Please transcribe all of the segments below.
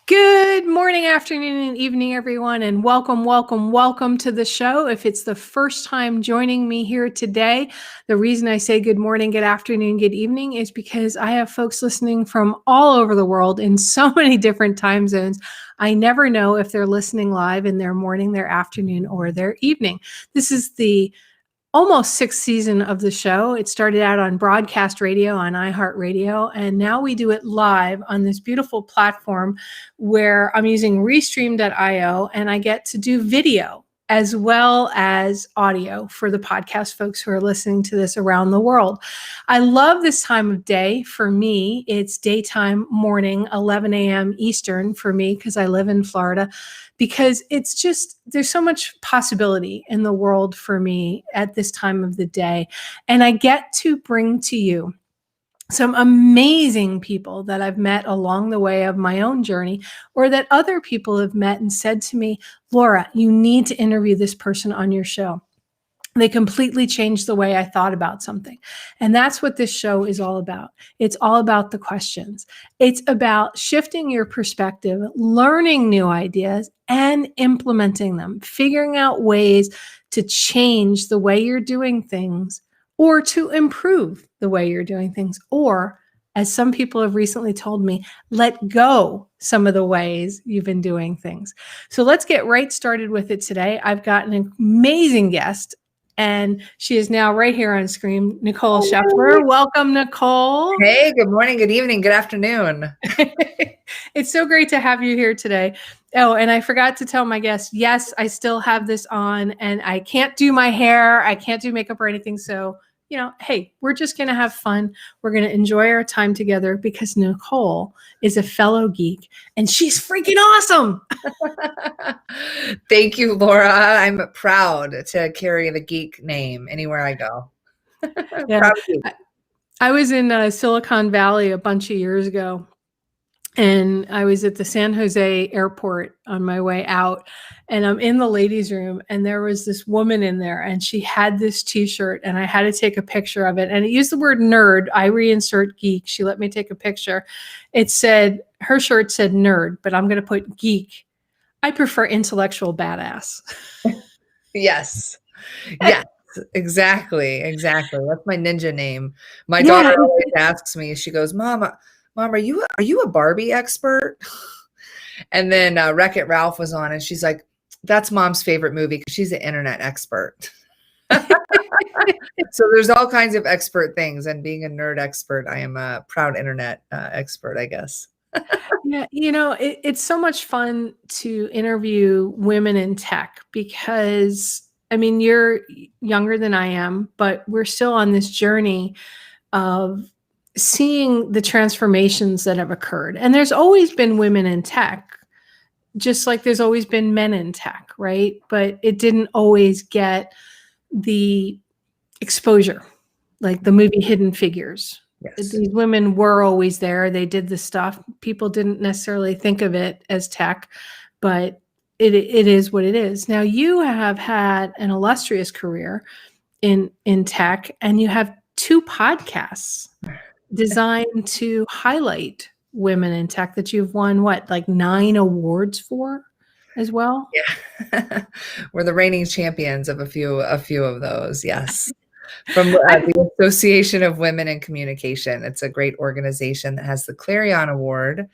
Good morning, afternoon, and evening, everyone, and welcome to the show. If it's the first time joining me here today, the reason I say good morning, good afternoon, good evening is because I have folks listening from all over the world in so many different time zones. I never know if they're listening live in their morning, their afternoon, or their evening. This is the almost sixth season of the show. It started out on broadcast radio on iHeartRadio, and now we do it live on this beautiful platform where I'm using Restream.io, and I get to do video as well as audio for the podcast folks who are listening to this around the world. I love this time of day. For me, it's daytime, morning, 11 a.m. Eastern for me because I live in Florida, because it's just, there's so much possibility in the world for me at this time of the day. And I get to bring to you some amazing people that I've met along the way of my own journey, or that other people have met and said to me, Laura, you need to interview this person on your show. They completely changed the way I thought about something. And that's what this show is all about. It's all about the questions. It's about shifting your perspective, learning new ideas, and implementing them, figuring out ways to change the way you're doing things, or to improve the way you're doing things, or, as some people have recently told me, let go some of the ways you've been doing things. So let's get right started with it today. I've got an amazing guest, and she is now right here on screen, Nicole Schleffler. Welcome, Nicole. Hey, good morning, good evening, good afternoon. It's so great to have you here today. Oh, and I forgot to tell my guests, yes, I still have this on, and I can't do my hair. I can't do makeup or anything. So, hey, we're just going to have fun. We're going to enjoy our time together because Nicole is a fellow geek and she's freaking awesome. Thank you, Laura. I'm proud to carry the geek name anywhere I go. Yeah. I was in Silicon Valley a bunch of years ago, and I was at the San Jose airport on my way out, and I'm in the ladies' room, and there was this woman in there, and she had this t-shirt, and I had to take a picture of it, and it used the word nerd. I reinsert geek. She let me take a picture. Her shirt said nerd, but I'm going to put geek. I prefer intellectual badass. Yes. Yes. Exactly. That's my ninja name. My daughter always asks me, she goes, Mom, are you a Barbie expert? And then Wreck-It Ralph was on, and she's like, that's Mom's favorite movie because she's an internet expert. So there's all kinds of expert things, and being a nerd expert, I am a proud internet expert, I guess. Yeah, it's so much fun to interview women in tech because, you're younger than I am, but we're still on this journey of seeing the transformations that have occurred. And there's always been women in tech, just like there's always been men in tech, right? But it didn't always get the exposure, like the movie Hidden Figures. Yes. These women were always there. They did the stuff. People didn't necessarily think of it as tech, but it is what it is. Now, you have had an illustrious career in tech, and you have 2 podcasts designed to highlight women in tech that you've won, like 9 awards for as well? Yeah. We're the reigning champions of a few of those. Yes. From the Association of Women in Communication. It's a great organization that has the Clarion Award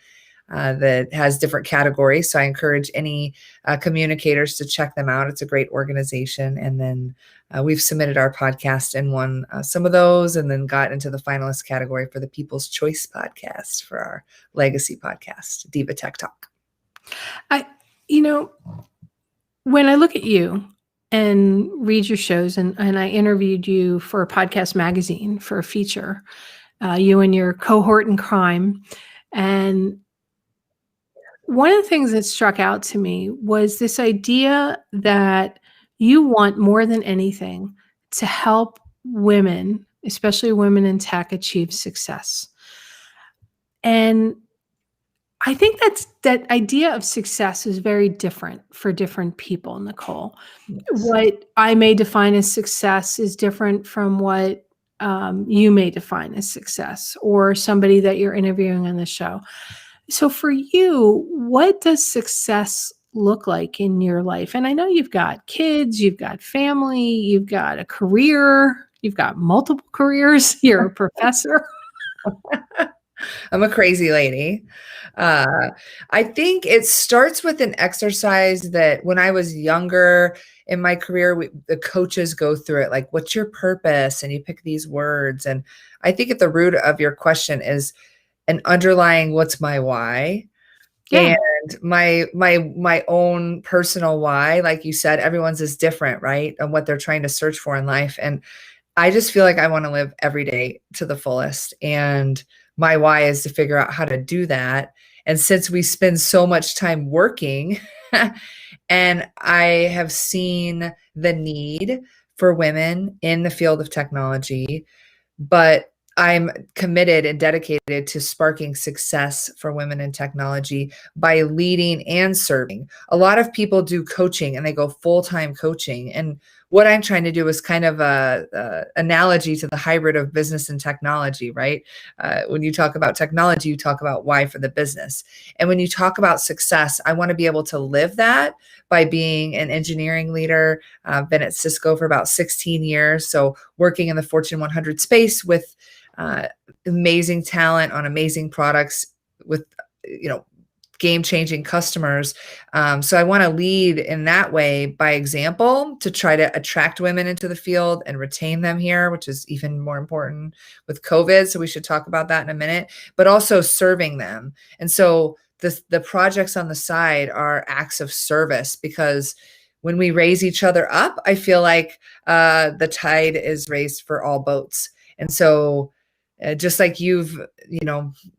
that has different categories. So I encourage any communicators to check them out. It's a great organization. And then we've submitted our podcast and won some of those, and then got into the finalist category for the People's Choice podcast for our legacy podcast, Diva Tech Talk. When I look at you and read your shows, and I interviewed you for a podcast magazine for a feature, you and your cohort in crime. And one of the things that struck out to me was this idea that you want more than anything to help women, especially women in tech, achieve success. And I think that idea of success is very different for different people, Nicole. Yes. What I may define as success is different from what you may define as success, or somebody that you're interviewing on the show. So for you, what does success look like in your life? And I know you've got kids, you've got family, you've got a career, you've got multiple careers, you're a professor. I'm a crazy lady. Uh, I think it starts with an exercise that when I was younger in my career, the coaches go through it, like, what's your purpose? And you pick these words. And I think at the root of your question is an underlying what's my why? Yeah. And my own personal why, like you said, everyone's is different, right? And what they're trying to search for in life. And I just feel like I want to live every day to the fullest. And my why is to figure out how to do that. And since we spend so much time working, and I have seen the need for women in the field of technology, but I'm committed and dedicated to sparking success for women in technology by leading and serving. A lot of people do coaching and they go full-time coaching. And what I'm trying to do is kind of a analogy to the hybrid of business and technology, right? When you talk about technology, you talk about why for the business. And when you talk about success, I want to be able to live that by being an engineering leader. I've been at Cisco for about 16 years. So working in the Fortune 100 space with amazing talent on amazing products with, game-changing customers. So I want to lead in that way by example to try to attract women into the field and retain them here, which is even more important with COVID. So we should talk about that in a minute, but also serving them. And so the projects on the side are acts of service, because when we raise each other up, I feel like the tide is raised for all boats. And so just like you've,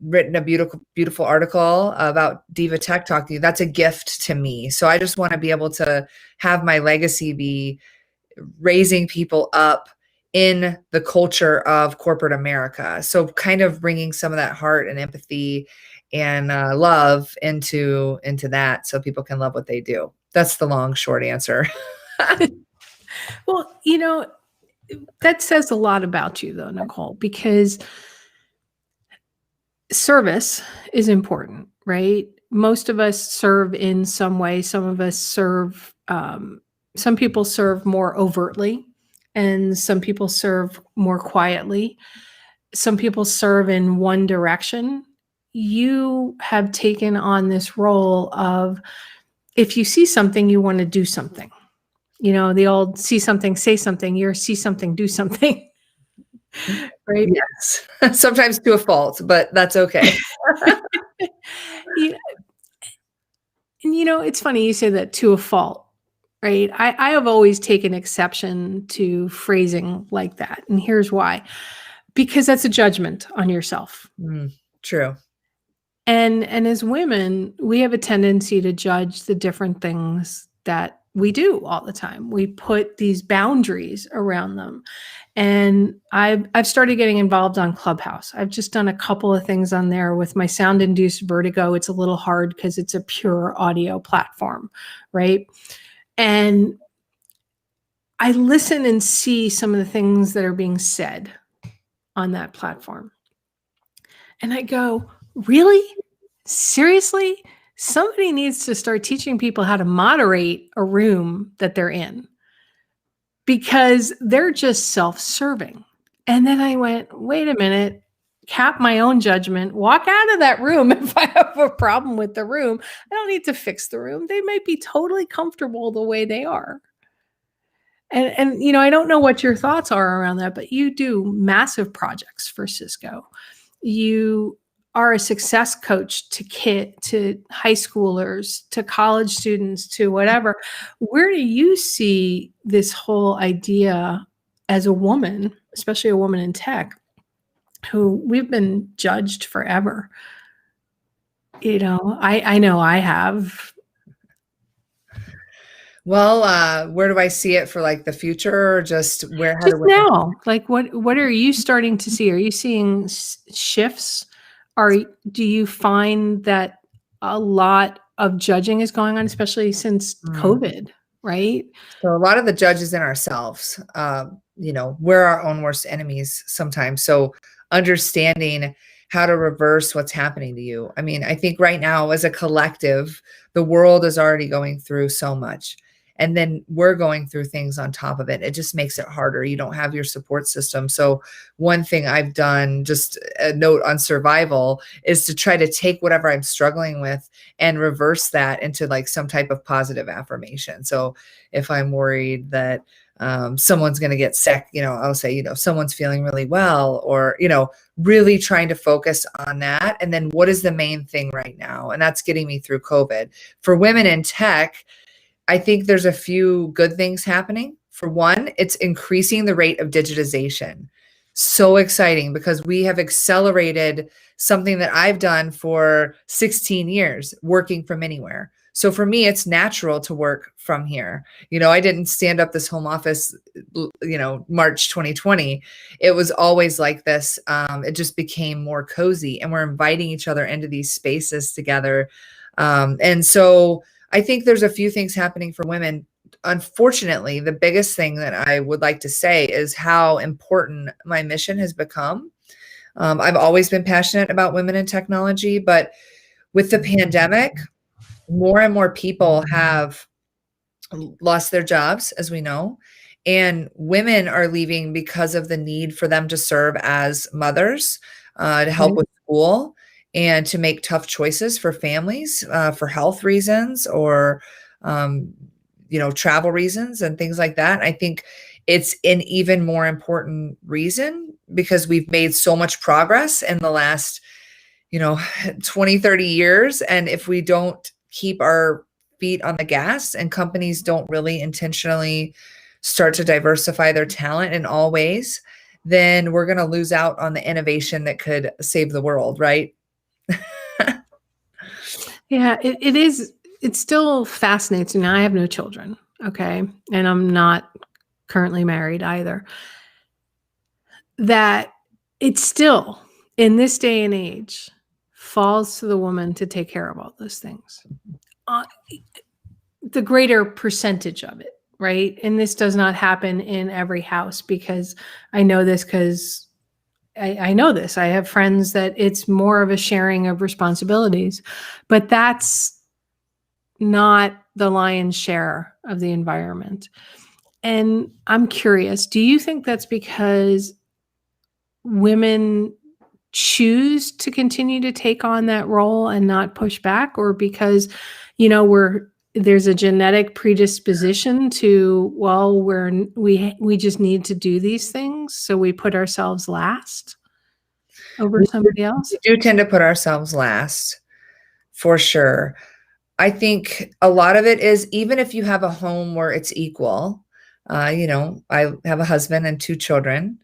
written a beautiful article about Diva Tech Talk, that's a gift to me. So I just want to be able to have my legacy be raising people up in the culture of corporate America. So kind of bringing some of that heart and empathy and love into that, so people can love what they do. That's the long, short answer. Well, that says a lot about you, though, Nicole, because service is important, right? Most of us serve in some way. Some of us serve, some people serve more overtly, and some people serve more quietly. Some people serve in one direction. You have taken on this role of, if you see something, you want to do something. The old see something, say something, you're see something, do something. Right? Yes. Sometimes to a fault, but that's okay. You it's funny you say that, to a fault, right? I have always taken exception to phrasing like that. And here's why. Because that's a judgment on yourself. True. And as women, we have a tendency to judge the different things that we do all the time. We put these boundaries around them. And I've started getting involved on Clubhouse. I've just done a couple of things on there with my sound-induced vertigo. It's a little hard because it's a pure audio platform, right? And I listen and see some of the things that are being said on that platform. And I go, really? Seriously? Somebody needs to start teaching people how to moderate a room that they're in, because they're just self-serving. And then I went, wait a minute, cap my own judgment, walk out of that room. If I have a problem with the room, I don't need to fix the room. They might be totally comfortable the way they are. And I don't know what your thoughts are around that, but you do massive projects for Cisco. You are a success coach to high schoolers, to college students, to whatever. Where do you see this whole idea as a woman, especially a woman in tech, who we've been judged forever? I know I have. Well, where do I see it for like the future, or just how Just do women? now, like what are you starting to see? Are you seeing shifts? Do you find that a lot of judging is going on, especially since COVID, right? So a lot of the judges in ourselves. We're our own worst enemies sometimes. So understanding how to reverse what's happening to you. I mean, I think right now as a collective, the world is already going through so much. And then we're going through things on top of it. It just makes it harder. You don't have your support system. So one thing I've done, just a note on survival, is to try to take whatever I'm struggling with and reverse that into like some type of positive affirmation. So if I'm worried that someone's going to get sick, I'll say, someone's feeling really well, or, really trying to focus on that. And then what is the main thing right now? And that's getting me through COVID. For women in tech, I think there's a few good things happening. For one, it's increasing the rate of digitization. So exciting, because we have accelerated something that I've done for 16 years, working from anywhere. So for me, it's natural to work from here. I didn't stand up this home office, March 2020. It was always like this. It just became more cozy, and we're inviting each other into these spaces together. And so I think there's a few things happening for women. Unfortunately, the biggest thing that I would like to say is how important my mission has become. I've always been passionate about women in technology, but with the pandemic, more and more people have lost their jobs, as we know, and women are leaving because of the need for them to serve as mothers, to help with school, and to make tough choices for families, for health reasons, or travel reasons and things like that. I think it's an even more important reason because we've made so much progress in the last 20, 30 years. And if we don't keep our feet on the gas, and companies don't really intentionally start to diversify their talent in all ways, then we're going to lose out on the innovation that could save the world, right? Yeah, it is. It still fascinates me. I have no children. Okay. And I'm not currently married either. That it's still, in this day and age, falls to the woman to take care of all those things. The greater percentage of it, right? And this does not happen in every house, because I know this because I know this. I have friends that it's more of a sharing of responsibilities, but that's not the lion's share of the environment. And I'm curious, do you think that's because women choose to continue to take on that role and not push back, or because, there's a genetic predisposition to, we just need to do these things, so we put ourselves last over somebody else? We do tend to put ourselves last, for sure. I think a lot of it is, even if you have a home where it's equal, I have a husband and 2 children,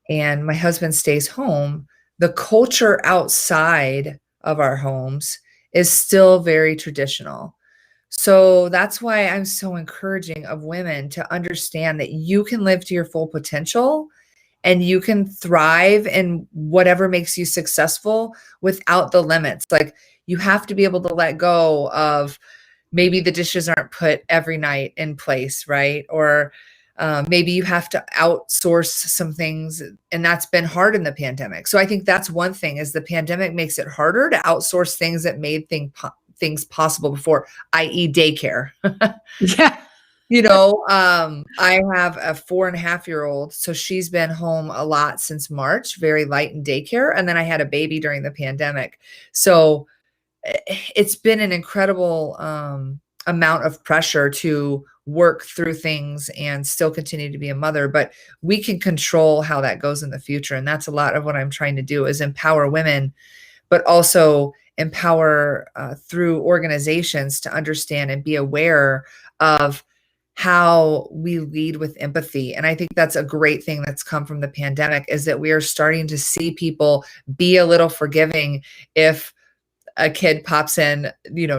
and my husband stays home. The culture outside of our homes is still very traditional. So that's why I'm so encouraging of women to understand that you can live to your full potential, and you can thrive in whatever makes you successful without the limits. Like, you have to be able to let go of, maybe the dishes aren't put every night in place, right? Or maybe you have to outsource some things, and that's been hard in the pandemic. So I think that's one thing, is the pandemic makes it harder to outsource things that made things possible before, i.e. daycare. Yeah. I have a 4.5-year-old, so she's been home a lot since March, very light in daycare. And then I had a baby during the pandemic. So it's been an incredible amount of pressure to work through things and still continue to be a mother, but we can control how that goes in the future. And that's a lot of what I'm trying to do, is empower women, but also empower through organizations to understand and be aware of how we lead with empathy. And I think that's a great thing that's come from the pandemic, is that we are starting to see people be a little forgiving if a kid pops in,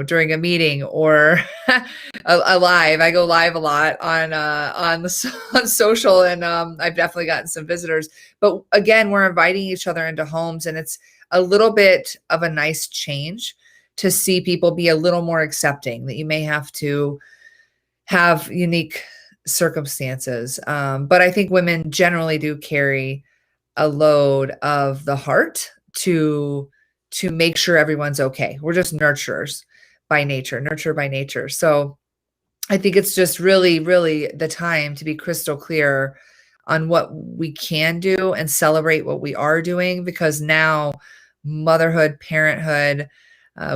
during a meeting or a live. I go live a lot on social, and I've definitely gotten some visitors. But again, we're inviting each other into homes, and it's a little bit of a nice change to see people be a little more accepting that you may have to have unique circumstances. But I think women generally do carry a load of the heart to make sure everyone's okay. We're just nurturers by nature, nurture by nature. So I think it's just really, really the time to be crystal clear on what we can do and celebrate what we are doing, because now motherhood, parenthood,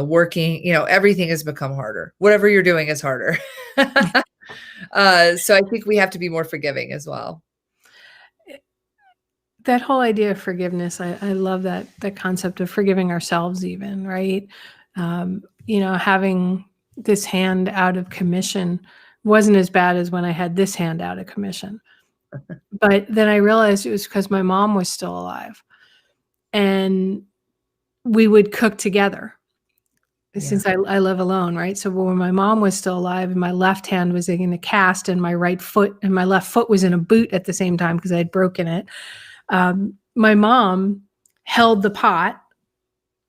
working, everything has become harder. Whatever you're doing is harder. So I think we have to be more forgiving as well. That whole idea of forgiveness, I love that concept of forgiving ourselves even, right? Having this hand out of commission wasn't as bad as when I had this hand out of commission. But then I realized it was because my mom was still alive and we would cook together since I live alone, right? So when my mom was still alive and my left hand was in a cast and my right foot and my left foot was in a boot at the same time because I had broken it, my mom held the pot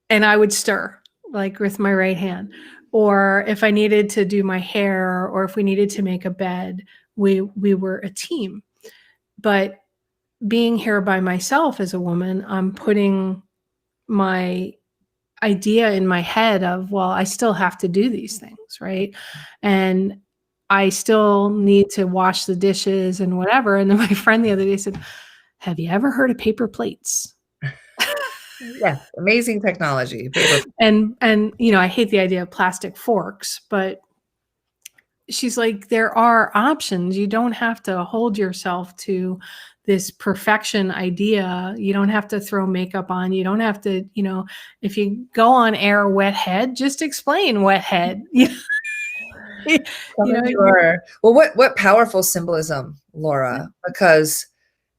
and I would stir like with my right hand. Or if I needed to do my hair or if we needed to make a bed, we were a team. But being here by myself as a woman, I'm putting my idea in my head of, well, I still have to do these things, right? And I still need to wash the dishes and whatever. And then my friend the other day said, have you ever heard of paper plates? Yes, amazing technology. Paper. And I hate the idea of plastic forks, but she's like, there are options. You don't have to hold yourself to this perfection idea. You don't have to throw makeup on. You don't have to, if you go on air wet head, just explain wet head. Sure. Well, what powerful symbolism, Laura, because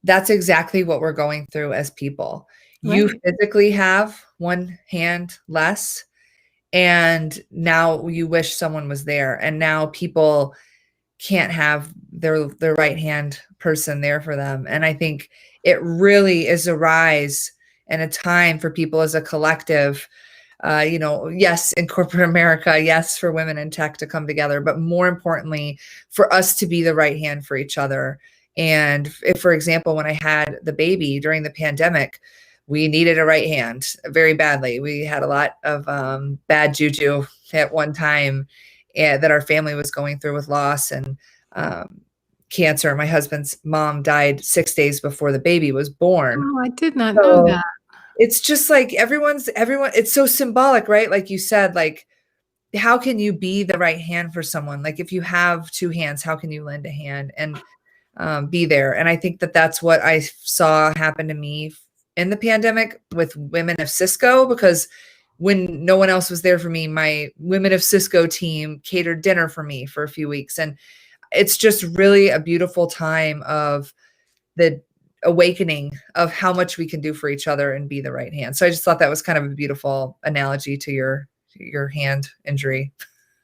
that's exactly what we're going through as people. Right. You physically have one hand less, and now you wish someone was there. And now people can't have their right hand person there for them. And I think it really is a rise and a time for people as a collective, yes, in corporate America, yes, for women in tech to come together, but more importantly, for us to be the right hand for each other. And if, for example, when I had the baby during the pandemic, we needed a right hand very badly. We had a lot of bad juju at one time that our family was going through with loss and cancer. My husband's mom died 6 days before the baby was born. Oh, I did not know that. It's just like everyone, it's so symbolic, right? Like you said, like, how can you be the right hand for someone? Like if you have two hands, how can you lend a hand and be there? And I think that that's what I saw happen to me in the pandemic with Women of Cisco, because when no one else was there for me, my Women of Cisco team catered dinner for me for a few weeks. And it's just really a beautiful time of the awakening of how much we can do for each other and be the right hand. So I just thought that was kind of a beautiful analogy to your hand injury.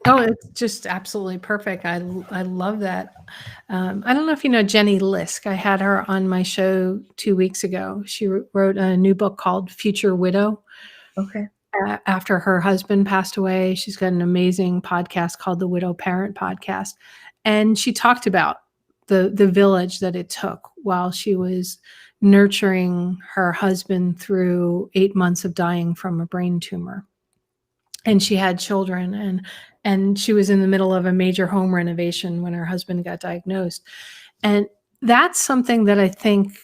Oh, it's just absolutely perfect. I love that. I don't know if you know Jenny Lisk. I had her on my show 2 weeks ago. She wrote a new book called Future Widow. Okay. After her husband passed away, she's got an amazing podcast called the Widow Parent Podcast. And she talked about the village that it took while she was nurturing her husband through 8 months of dying from a brain tumor. And she had children, and she was in the middle of a major home renovation when her husband got diagnosed. And that's something that I think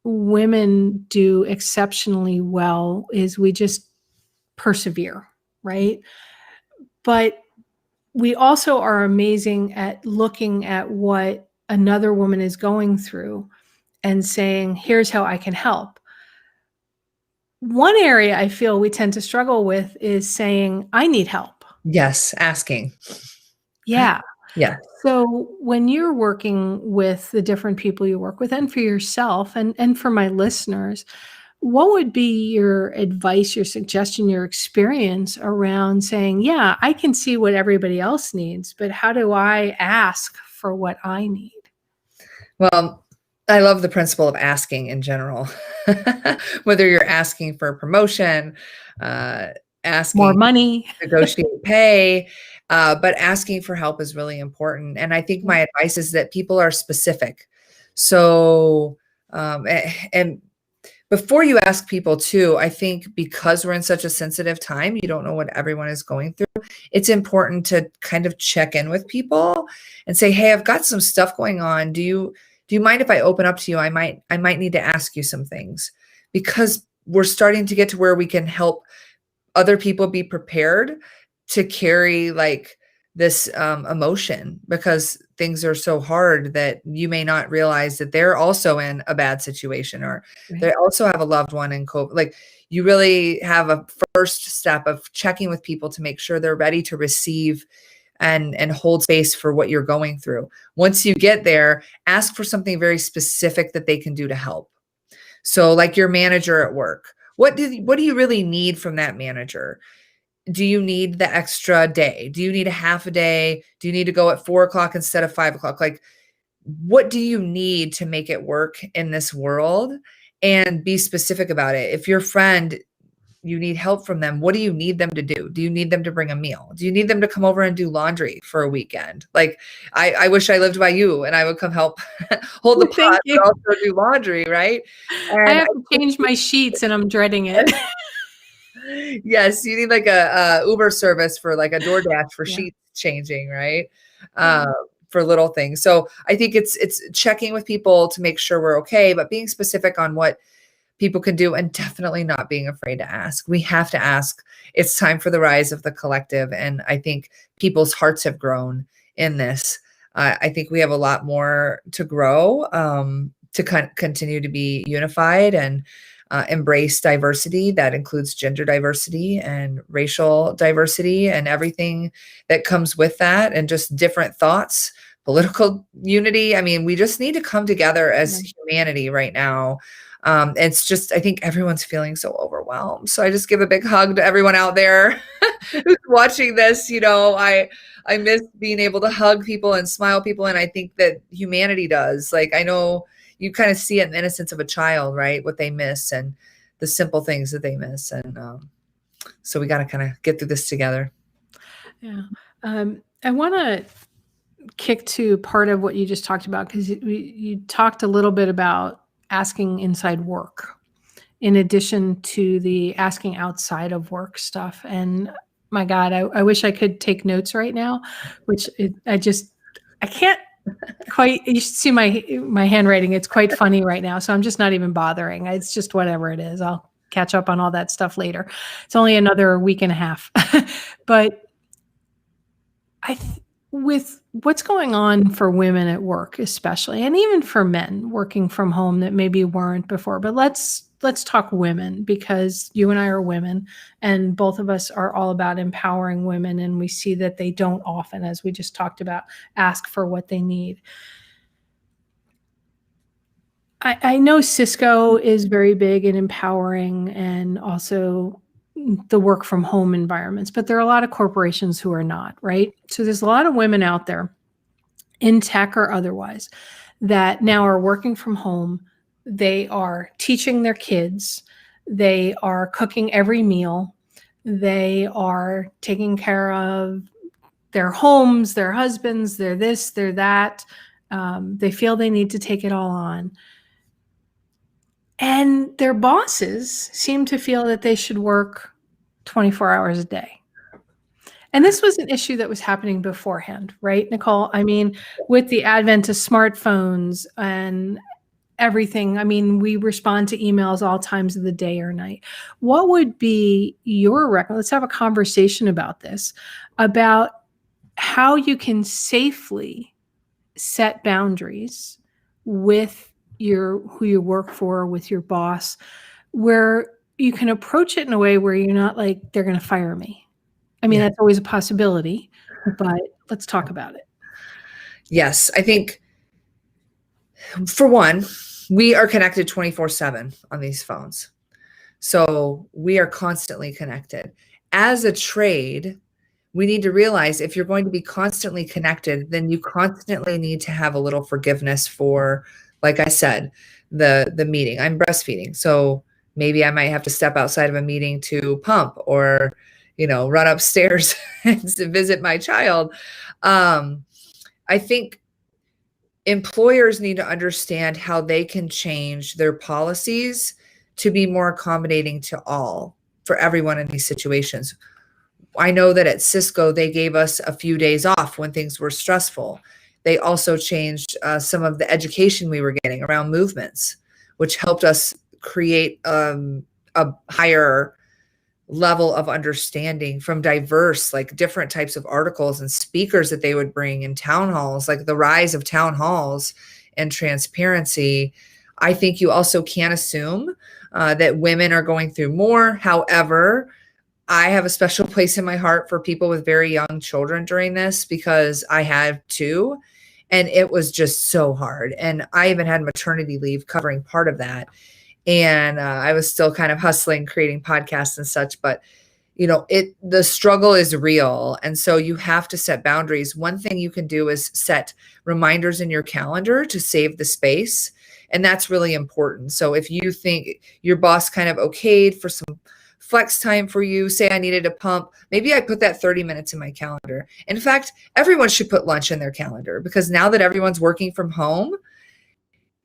women do exceptionally well, is we just persevere, right? But we also are amazing at looking at what another woman is going through and saying, here's how I can help. One area I feel we tend to struggle with is saying, I need help. Yes, asking. Yeah. Yeah. So when you're working with the different people you work with, and for yourself and for my listeners, what would be your advice, your suggestion, your experience around saying, yeah, I can see what everybody else needs, but how do I ask for what I need? Well, I love the principle of asking in general, whether you're asking for a promotion, asking more money, negotiate pay, but asking for help is really important. And I think my advice is that people are specific. So, but before you ask people too, I think because we're in such a sensitive time, you don't know what everyone is going through. It's important to kind of check in with people and say, hey, I've got some stuff going on. Do you mind if I open up to you? I might need to ask you some things, because we're starting to get to where we can help other people be prepared to carry like this emotion, because things are so hard that you may not realize that they're also in a bad situation, or they also have a loved one in COVID. Like, you really have a first step of checking with people to make sure they're ready to receive and hold space for what you're going through. Once you get there, ask for something very specific that they can do to help. So like your manager at work, what do you really need from that manager? Do you need the extra day? Do you need a half a day? Do you need to go at 4 o'clock instead of 5 o'clock? Like, what do you need to make it work in this world? And be specific about it. If your friend, you need help from them, what do you need them to do? Do you need them to bring a meal? Do you need them to come over and do laundry for a weekend? Like, I wish I lived by you and I would come help hold the pot, but also do laundry, right? I And have to change my sheets and I'm dreading it. yes, you need like a Uber service for like a DoorDash for sheet changing, right? For little things. So I think it's checking with people to make sure we're okay, but being specific on what people can do, and definitely not being afraid to ask. We have to ask. It's time for the rise of the collective. And I think people's hearts have grown in this. I think we have a lot more to grow, to continue to be unified and embrace diversity. That includes gender diversity and racial diversity and everything that comes with that, and just different thoughts, political unity. I mean, we just need to come together as humanity right now. It's just, I think everyone's feeling so overwhelmed. So I just give a big hug to everyone out there who's watching this. You know, I miss being able to hug people and smile people. And I think that humanity does. Like, I know you kind of see it in the innocence of a child, right? What they miss and the simple things that they miss. And so we got to kind of get through this together. Yeah. I want to kick to part of what you just talked about, because you talked a little bit about asking inside work in addition to the asking outside of work stuff. And my God, I wish I could take notes right now, which I can't quite. You should see my handwriting. It's quite funny right now. So I'm just not even bothering. It's just whatever it is. I'll catch up on all that stuff later. It's only another week and a half. But with what's going on for women at work, especially, and even for men working from home that maybe weren't before, but let's talk women, because you and I are women and both of us are all about empowering women. And we see that they don't often, as we just talked about, ask for what they need. I know Cisco is very big in empowering and also the work from home environments, but there are a lot of corporations who are not, right? So there's a lot of women out there in tech or otherwise that now are working from home. They are teaching their kids. They are cooking every meal. They are taking care of their homes, their husbands, they're this, they're that. They feel they need to take it all on. And their bosses seem to feel that they should work 24 hours a day. And this was an issue that was happening beforehand, right, Nicole? I mean, with the advent of smartphones and everything, I mean, we respond to emails all times of the day or night. What would be your recommendation? Let's have a conversation about this, about how you can safely set boundaries with who you work for, with your boss, where you can approach it in a way where you're not like, they're going to fire me. I mean, that's always a possibility, but let's talk about it. Yes. I think, for one, we are connected 24/7 on these phones. So we are constantly connected. As a trade, we need to realize if you're going to be constantly connected, then you constantly need to have a little forgiveness for, like I said, the meeting. I'm breastfeeding. So maybe I might have to step outside of a meeting to pump, or, run upstairs and to visit my child. I think employers need to understand how they can change their policies to be more accommodating to all, for everyone in these situations. I know that at Cisco, they gave us a few days off when things were stressful. They also changed some of the education we were getting around movements, which helped us create a higher level of understanding from diverse, like different types of articles and speakers that they would bring in town halls, like the rise of town halls and transparency. I think you also can't assume that women are going through more. However, I have a special place in my heart for people with very young children during this, because I had two, and it was just so hard. And I even had maternity leave covering part of that. And I was still kind of hustling, creating podcasts and such, but the struggle is real. And so you have to set boundaries. One thing you can do is set reminders in your calendar to save the space. And that's really important. So if you think your boss kind of okayed for some flex time for you, say I needed a pump, maybe I put that 30 minutes in my calendar. In fact, everyone should put lunch in their calendar, because now that everyone's working from home,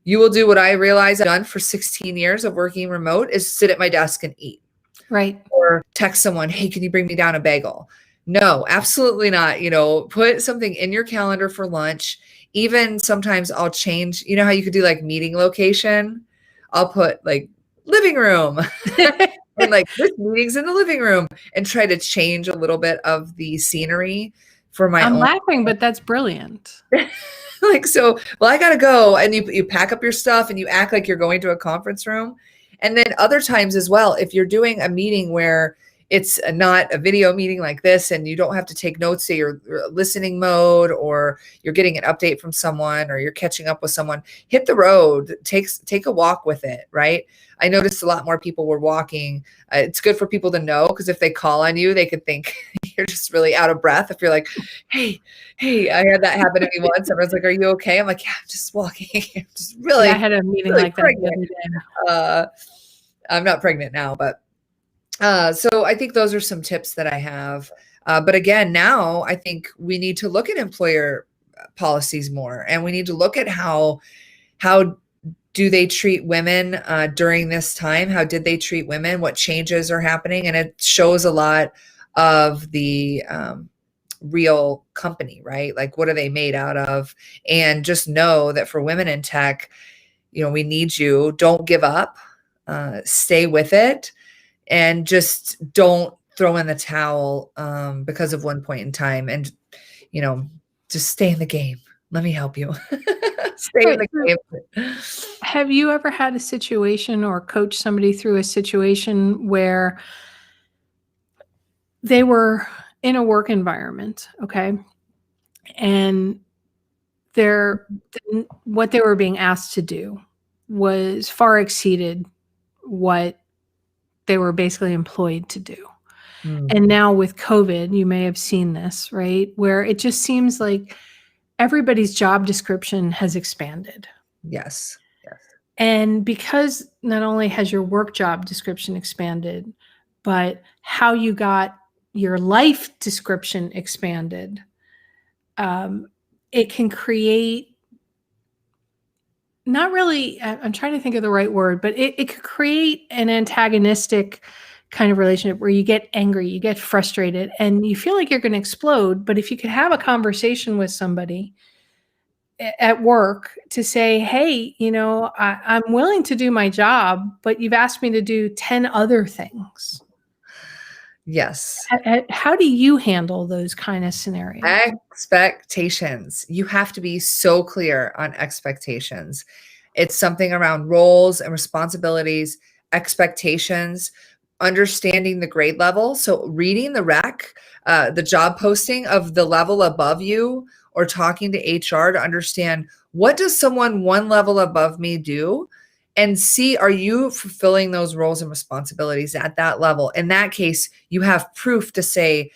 you will do what I realize I've done for 16 years of working remote, is sit at my desk and eat. Right. Or text someone, hey, can you bring me down a bagel? No, absolutely not. Put something in your calendar for lunch. Even sometimes I'll change, how you could do like meeting location? I'll put like living room. And like, this meeting's in the living room, and try to change a little bit of the scenery for my own. I'm laughing, but that's brilliant. Like, so, well, I got to go. And you pack up your stuff and you act like you're going to a conference room. And then other times as well, if you're doing a meeting where it's not a video meeting like this, and you don't have to take notes, say you're listening mode, or you're getting an update from someone, or you're catching up with someone, hit the road, take a walk with it, right? I noticed a lot more people were walking. It's good for people to know, because if they call on you, they could think you're just really out of breath. If you're like, hey, I had that happen to me once. Everyone's like, are you okay? I'm like, yeah, I'm just walking. I'm just really, I had a meeting really like pregnant. that the other day. I'm not pregnant now, but so I think those are some tips that I have. But again, now I think we need to look at employer policies more, and we need to look at how do they treat women during this time? How did they treat women? What changes are happening? And it shows a lot of the real company, right? Like, what are they made out of? And just know that for women in tech, we need you. Don't give up. Stay with it. And just don't throw in the towel because of one point in time. And, just stay in the game. Let me help you. Stay in the game. Have you ever had a situation or coached somebody through a situation where they were in a work environment, okay, and what they were being asked to do was far exceeded what they were basically employed to do? And now with COVID, you may have seen this, right? Where it just seems like everybody's job description has expanded. Yes. And because not only has your work job description expanded, but how you got your life description expanded, it can create, not really, I'm trying to think of the right word, but it could create an antagonistic kind of relationship where you get angry, you get frustrated, and you feel like you're going to explode. But if you could have a conversation with somebody at work to say, hey, I'm willing to do my job, but you've asked me to do 10 other things. Yes. How do you handle those kind of scenarios? Expectations. You have to be so clear on expectations. It's something around roles and responsibilities, expectations, understanding the grade level. So reading the rec, the job posting of the level above you, or talking to HR to understand, what does someone one level above me do? And see, are you fulfilling those roles and responsibilities at that level? In that case, you have proof to say,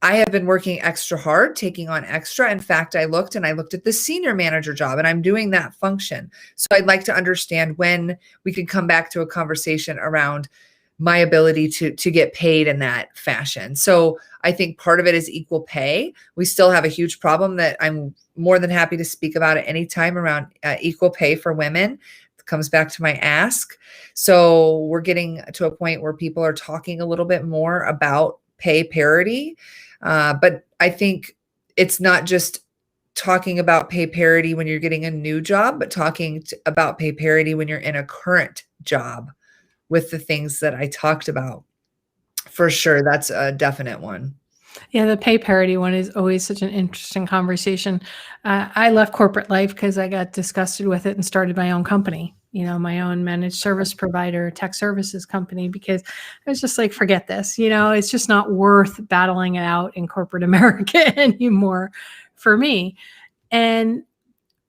I have been working extra hard, taking on extra. In fact, I looked at the senior manager job, and I'm doing that function. So I'd like to understand when we could come back to a conversation around my ability to get paid in that fashion. So I think part of it is equal pay. We still have a huge problem that I'm more than happy to speak about at any time around equal pay for women. comes back to my ask. So we're getting to a point where people are talking a little bit more about pay parity. But I think it's not just talking about pay parity when you're getting a new job, but talking about pay parity when you're in a current job with the things that I talked about. For sure. That's a definite one. Yeah, the pay parity one is always such an interesting conversation. I left corporate life because I got disgusted with it and started my own company, my own managed service provider, tech services company, because I was just like, forget this. It's just not worth battling it out in corporate America anymore for me. And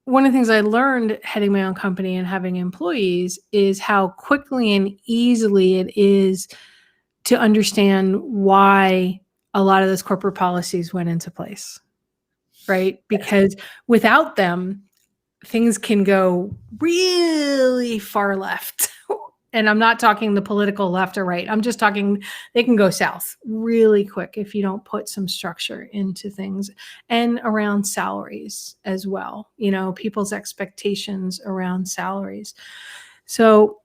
one of the things I learned heading my own company and having employees is how quickly and easily it is to understand why a lot of those corporate policies went into place, right? Because without them, things can go really far left. And I'm not talking the political left or right. I'm just talking they can go south really quick if you don't put some structure into things, and around salaries as well, people's expectations around salaries. So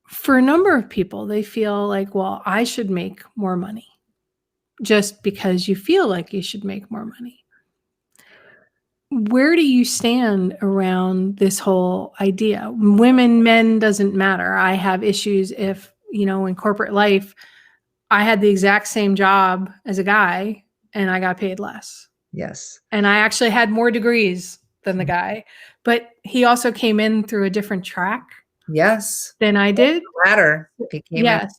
for a number of people, they feel like, well, I should make more money just because you feel like you should make more money. Where do you stand around this whole idea? Women, men, doesn't matter. I have issues if, in corporate life, I had the exact same job as a guy and I got paid less. Yes. And I actually had more degrees than the guy, but he also came in through a different track. Yes. Than I did. Ladder.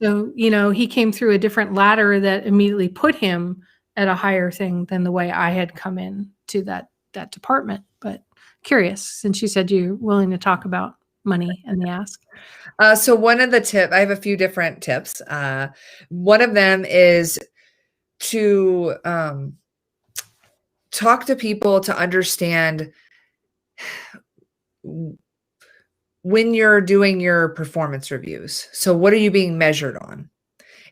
So, he came through a different ladder that immediately put him at a higher thing than the way I had come in to that department. But curious, since you said you're willing to talk about money and the ask. So one of the I have a few different tips. One of them is to talk to people to understand when you're doing your performance reviews. So what are you being measured on?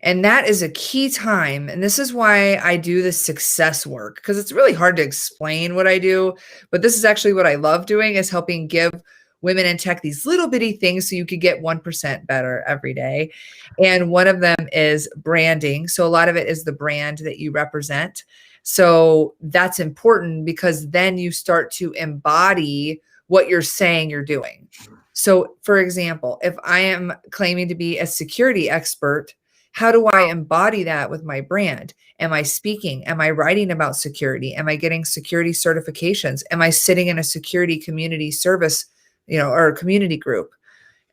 And that is a key time. And this is why I do this success work, because it's really hard to explain what I do. But this is actually what I love doing, is helping give women in tech these little bitty things so you could get 1% better every day. And one of them is branding. So a lot of it is the brand that you represent. So that's important, because then you start to embody what you're saying you're doing. So for example, if I am claiming to be a security expert, how do I embody that with my brand? Am I speaking? Am I writing about security? Am I getting security certifications? Am I sitting in a security community service, or a community group?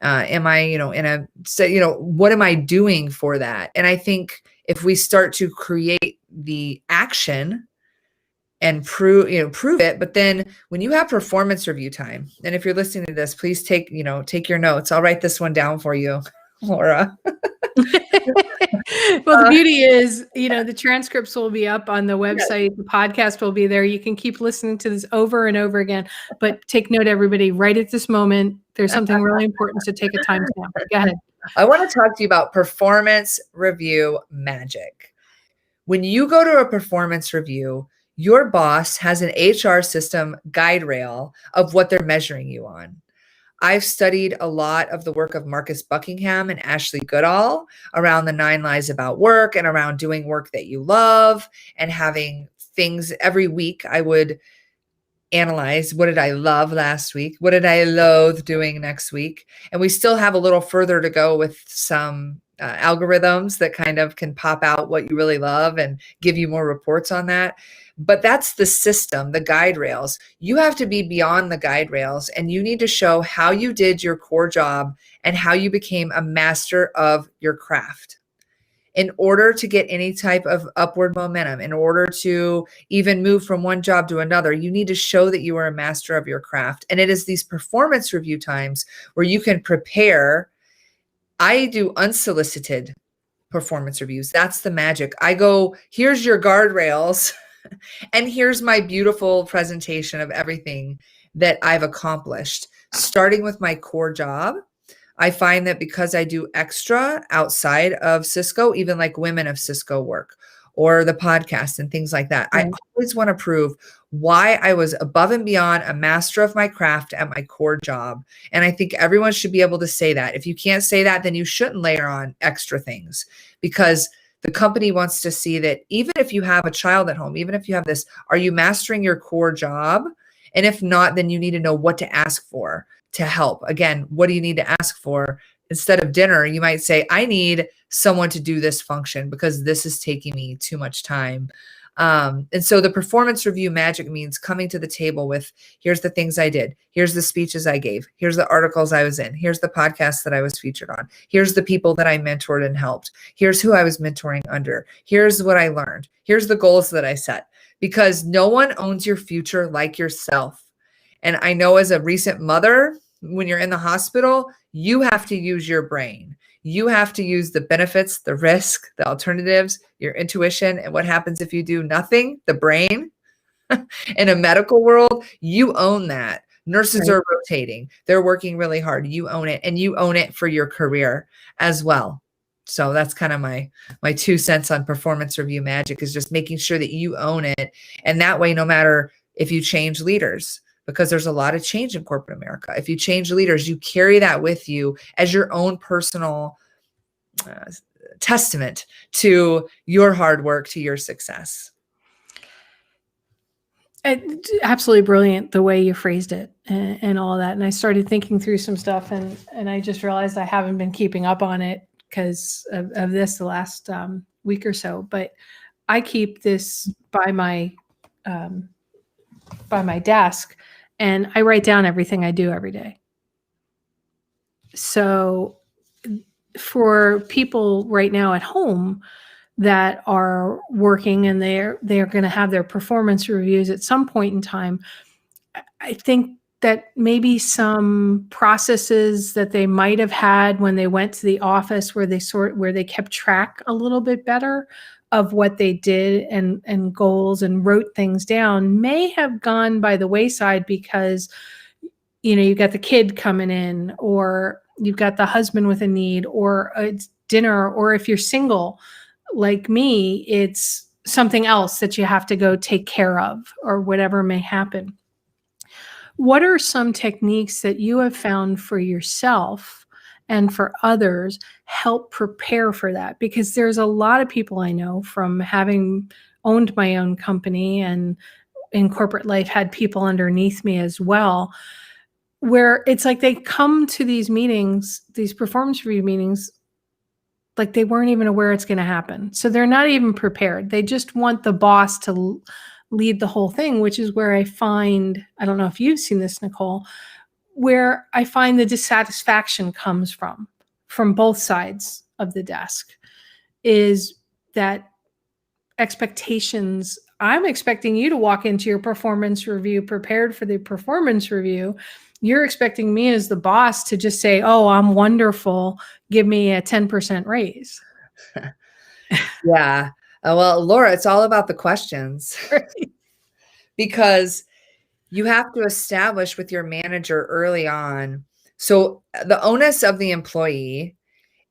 Am I, what am I doing for that? And I think if we start to create the action and prove it, but then when you have performance review time, and if you're listening to this, please take your notes. I'll write this one down for you, Laura. Well, the beauty is, the transcripts will be up on the website. Yes. The podcast will be there. You can keep listening to this over and over again, but take note, everybody, right at this moment, there's something really important to take a timestamp. Go ahead. I want to talk to you about performance review magic. When you go to a performance review, your boss has an HR system guide rail of what they're measuring you on. I've studied a lot of the work of Marcus Buckingham and Ashley Goodall around the 9 lies about work and around doing work that you love and having things every week. I would analyze, what did I love last week? What did I loathe doing next week? And we still have a little further to go with some algorithms that kind of can pop out what you really love and give you more reports on that. But that's the system, the guide rails. You have to be beyond the guide rails, and you need to show how you did your core job and how you became a master of your craft. In order to get any type of upward momentum, in order to even move from one job to another, you need to show that you are a master of your craft. And it is these performance review times where you can prepare. I do unsolicited performance reviews. That's the magic. I go, here's your guardrails. And here's my beautiful presentation of everything that I've accomplished, starting with my core job. I find that because I do extra outside of Cisco, even like women of Cisco work, or the podcast and things like that. Right. I always want to prove why I was above and beyond a master of my craft at my core job. And I think everyone should be able to say that. If you can't say that, then you shouldn't layer on extra things, because the company wants to see that even if you have a child at home, even if you have this, are you mastering your core job? And if not, then you need to know what to ask for to help. Again, what do you need to ask for? Instead of dinner, you might say, I need someone to do this function because this is taking me too much time. And so the performance review magic means coming to the table with, here's the things I did. Here's the speeches I gave. Here's the articles I was in. Here's the podcasts that I was featured on. Here's the people that I mentored and helped. Here's who I was mentoring under. Here's what I learned. Here's the goals that I set, because no one owns your future like yourself. And I know as a recent mother, when you're in the hospital, you have to use your brain. You have to use the benefits, the risk, the alternatives, your intuition, and what happens if you do nothing, the brain. In a medical world, you own that. Nurses Right. are rotating. They're working really hard. You own it, and you own it for your career as well. So that's kind of my 2 cents on performance review magic, is just making sure that you own it. And that way, no matter if you change leaders, because there's a lot of change in corporate America. If you change leaders, you carry that with you as your own personal testament to your hard work, to your success. Absolutely brilliant the way you phrased it and all that. And I started thinking through some stuff, and I just realized I haven't been keeping up on it because of this the last week or so. But I keep this by my desk, and I write down everything I do every day. So for people right now at home that are working and they're going to have their performance reviews at some point in time, I think that maybe some processes that they might have had when they went to the office where they kept track a little bit better of what they did and goals and wrote things down may have gone by the wayside, because you got the kid coming in, or you've got the husband with a need, or it's dinner, or if you're single like me, it's something else that you have to go take care of, or whatever may happen. What are some techniques that you have found for yourself and for others help prepare for that? Because there's a lot of people I know, from having owned my own company and in corporate life had people underneath me as well, where it's like they come to these meetings, these performance review meetings, like they weren't even aware it's going to happen. So they're not even prepared. They just want the boss to lead the whole thing, which is where I find, I don't know if you've seen this, Nicole, where I find the dissatisfaction comes from both sides of the desk, is that expectations. I'm expecting you to walk into your performance review prepared for the performance review. You're expecting me as the boss to just say, oh, I'm wonderful, give me a 10% raise. Yeah. Well, Laura, it's all about the questions. Because you have to establish with your manager early on. So the onus of the employee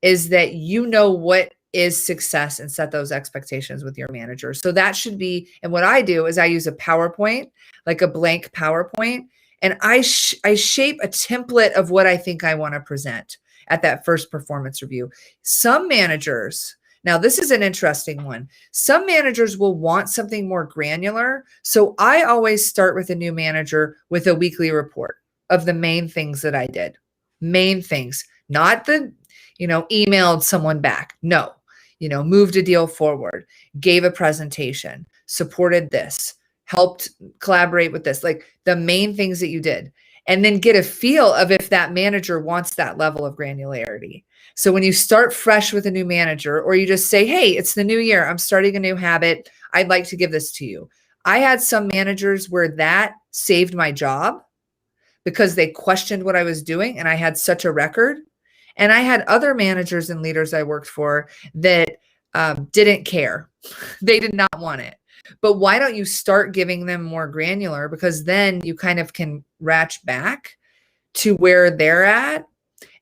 is that you know what is success and set those expectations with your manager. So that should be, and what I do is I use a PowerPoint, like a blank PowerPoint, and I shape a template of what I think I want to present at that first performance review. Some managers, now this is an interesting one. Some managers will want something more granular. So I always start with a new manager with a weekly report of the main things that I did. Main things, not the, emailed someone back. No, moved a deal forward, gave a presentation, supported this, helped collaborate with this, like the main things that you did. And then get a feel of if that manager wants that level of granularity. So when you start fresh with a new manager, or you just say, hey, it's the new year, I'm starting a new habit, I'd like to give this to you. I had some managers where that saved my job because they questioned what I was doing and I had such a record. And I had other managers and leaders I worked for that didn't care. They did not want it. But why don't you start giving them more granular? Because then you kind of can ratchet back to where they're at.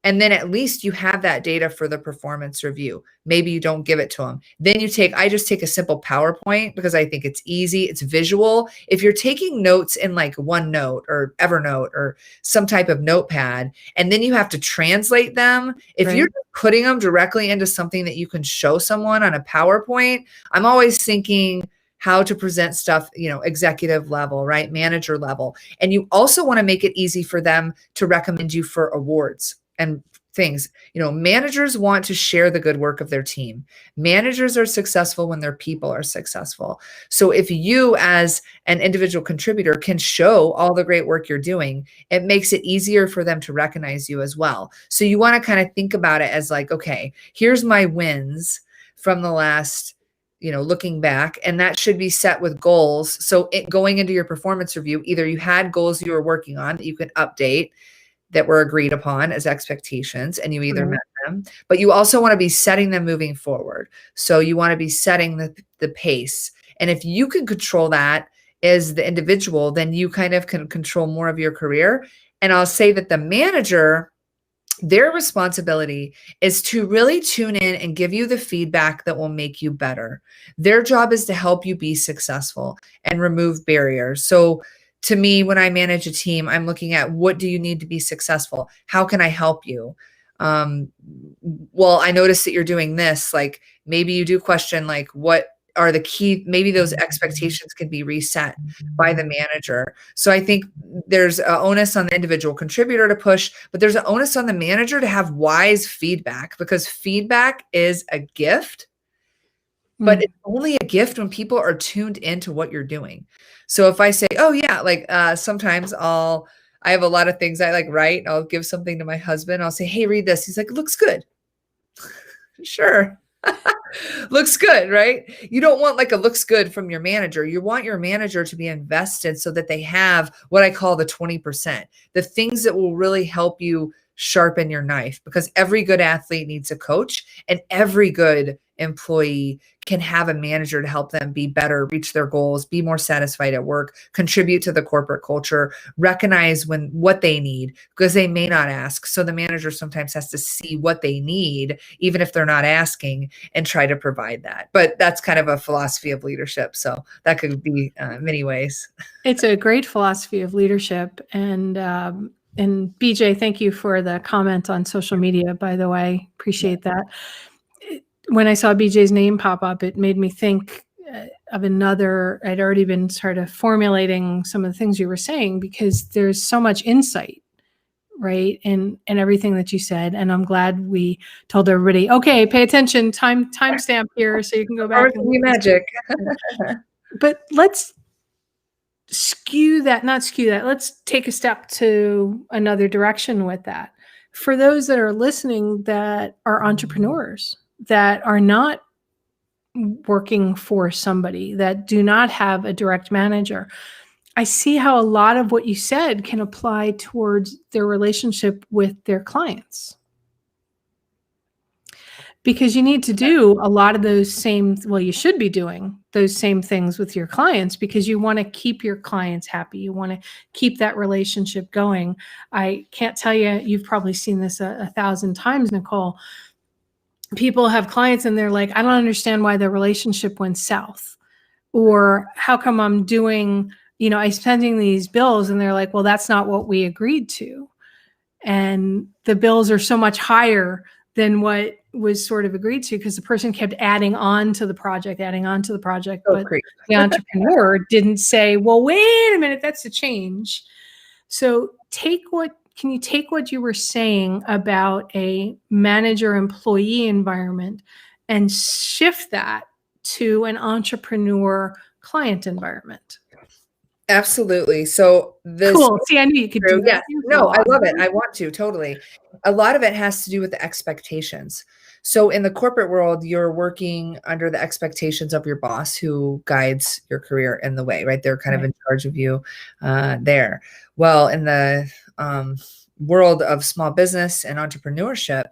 And then at least you have that data for the performance review. Maybe you don't give it to them. Then I just take a simple PowerPoint because I think it's easy. It's visual. If you're taking notes in like OneNote or Evernote or some type of notepad, and then you have to translate them, if you're putting them directly into something that you can show someone on a PowerPoint, I'm always thinking how to present stuff, executive level, right? Manager level. And you also want to make it easy for them to recommend you for awards and things. Managers want to share the good work of their team. Managers are successful when their people are successful. So if you as an individual contributor can show all the great work you're doing, it makes it easier for them to recognize you as well. So you want to kind of think about it as like, okay, here's my wins from the last, looking back, and that should be set with goals. So going into your performance review, either you had goals you were working on that you can update that were agreed upon as expectations, and you either met them, but you also want to be setting them moving forward. So you want to be setting the pace. And if you can control that as the individual, then you kind of can control more of your career. And I'll say that the manager, their responsibility is to really tune in and give you the feedback that will make you better. Their job is to help you be successful and remove barriers. So to me, when I manage a team, I'm looking at what do you need to be successful? How can I help you? Well, I noticed that you're doing this. Like maybe you do question like what are the key, maybe those expectations can be reset by the manager. So I think there's an onus on the individual contributor to push, but there's an onus on the manager to have wise feedback, because feedback is a gift, but it's only a gift when people are tuned into what you're doing. So if I say, oh yeah, like sometimes I have a lot of things I like write. I'll give something to my husband. I'll say, hey, read this. He's like, looks good. Sure. Looks good, right? You don't want like a looks good from your manager. You want your manager to be invested so that they have what I call the 20%, the things that will really help you sharpen your knife, because every good athlete needs a coach, and every good employee can have a manager to help them be better, reach their goals, be more satisfied at work, contribute to the corporate culture, recognize what they need, because they may not ask. So the manager sometimes has to see what they need, even if they're not asking, and try to provide that. But that's kind of a philosophy of leadership. So that could be many ways. It's a great philosophy of leadership. And BJ, thank you for the comment on social media, by the way. Appreciate that. When I saw BJ's name pop up, it made me think of another. I'd already been sort of formulating some of the things you were saying, because there's so much insight, right, in everything that you said. And I'm glad we told everybody, okay, pay attention, timestamp here, so you can go back and magic. But let's let's take a step to another direction with that. For those that are listening that are entrepreneurs, that are not working for somebody, that do not have a direct manager, I see how a lot of what you said can apply towards their relationship with their clients. Because you need to do a lot of those you should be doing those same things with your clients, because you want to keep your clients happy. You want to keep that relationship going. I can't tell you, you've probably seen this a thousand times, Nicole. People have clients and they're like, I don't understand why the relationship went south, or how come I'm doing, I'm spending these bills, and they're like, well, that's not what we agreed to. And the bills are so much higher than what was sort of agreed to, because the person kept adding on to the project, but the entrepreneur didn't say, well, wait a minute, that's a change. So can you take what you were saying about a manager-employee environment and shift that to an entrepreneur-client environment? Absolutely. So cool. See, I knew you could do that. Yeah. No, I love it. I want to, totally. A lot of it has to do with the expectations. So in the corporate world, you're working under the expectations of your boss, who guides your career in the way, right? They're kind of in charge of you there. Well, in the world of small business and entrepreneurship,